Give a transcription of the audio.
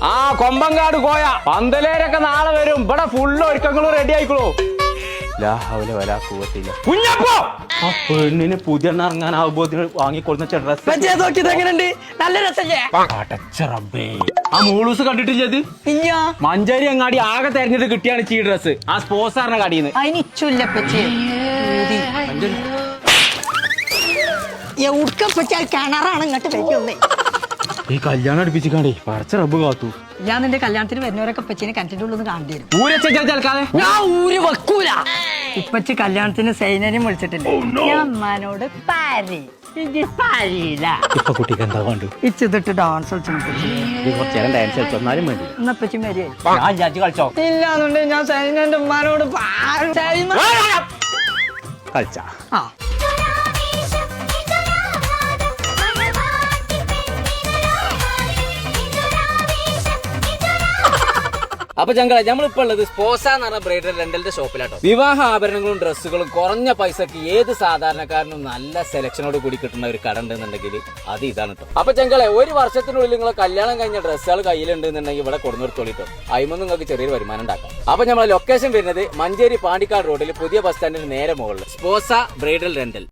ആ കൊമ്പങ്കാട് കോയ പന്തലേരൊക്കെ നാളെ വരും. ഇവിടെ ഫുള്ള് ഒരുക്കങ്ങളും റെഡി ആയിക്കോളൂ. കുഞ്ഞപ്പോ ആ പെണ്ണിന് പുതിയ ഇറങ്ങാനാവുമ്പോ വാങ്ങിക്കൊടുന്ന ഡ്രസ് നല്ല രസല്ലേ? ആ മൂളൂസ് കണ്ടിട്ടില്ലത്? മഞ്ചേരി അങ്ങാടി ആകെ തെരഞ്ഞെടുത്ത് കിട്ടിയാണ് ഈ ഡ്രസ്. ആ സ്പോർട്സാറിന്റെ കടയിന്ന്. കിണറാണ് ഇങ്ങോട്ട് വെക്കുന്നേ. ഈ കല്യാണം അടുപ്പിച്ചിക്കാണ്ടേ പറിച്ച റബ്ബ് കാത്തു. ഞാൻ നിന്റെ കല്യാണത്തിന് വരുന്നവരൊക്കെ പച്ചിനെ കണ്ടിട്ട് ഉള്ളത് കാണേണ്ടി വരും. ഞാൻ ഊര് വെക്കൂല. ഇപ്പച്ചി കല്യാണത്തിന് സൈനനെയും വിളിച്ചിട്ടില്ല. ഞാൻ അമ്മാനോട് ഇപ്പൊ കുട്ടിക്ക് എന്താ വേണ്ടു? ഇച്ചിട്ട് ഡാൻസ് കുറച്ചേരം ഡാൻസ് കളിച്ചോന്നാലും മതി. എന്നപ്പച്ചി മരിയായി ഞാൻ വിചാരിച്ചു കളിച്ചോ. ഇല്ലാന്നുണ്ടെങ്കിൽ ഞാൻ സൈനന്റെ ഉമ്മാനോട് കളിച്ച ആ അപ്പൊ ചങ്കളെ നമ്മളിപ്പോ ഉള്ളത് സ്പോസ എന്ന് പറഞ്ഞ ബ്രൈഡൽ റെന്റലിന്റെ ഷോപ്പിലാട്ടോ. വിവാഹ ആഭരണങ്ങളും ഡ്രസ്സുകളും കുറഞ്ഞ പൈസക്ക് ഏത് സാധാരണക്കാരനും നല്ല സെലക്ഷനോട് കൂടി കിട്ടുന്ന ഒരു കട ഉണ്ടെന്നുണ്ടെങ്കിൽ അത് ഇതാണ് കേട്ടോ. അപ്പൊ ചങ്കളെ ഒരു വർഷത്തിനുള്ളിൽ നിങ്ങൾ കല്യാണം കഴിഞ്ഞ ഡ്രസ്സുകൾ കയ്യിലുണ്ടെന്നുണ്ടെങ്കിൽ ഇവിടെ കൊടുന്നെടുത്തോളിട്ടോ. അതിമൊന്നും നിങ്ങൾക്ക് ചെറിയൊരു വരുമാനം ഉണ്ടാക്കാം. അപ്പൊ നമ്മളെ ലൊക്കേഷൻ വരുന്നത് മഞ്ചേരി പാണ്ടിക്കാട് റോഡിൽ പുതിയ ബസ് സ്റ്റാൻഡിന് നേരെ മുകളിൽ സ്പോസ ബ്രൈഡൽ റെന്റൽ.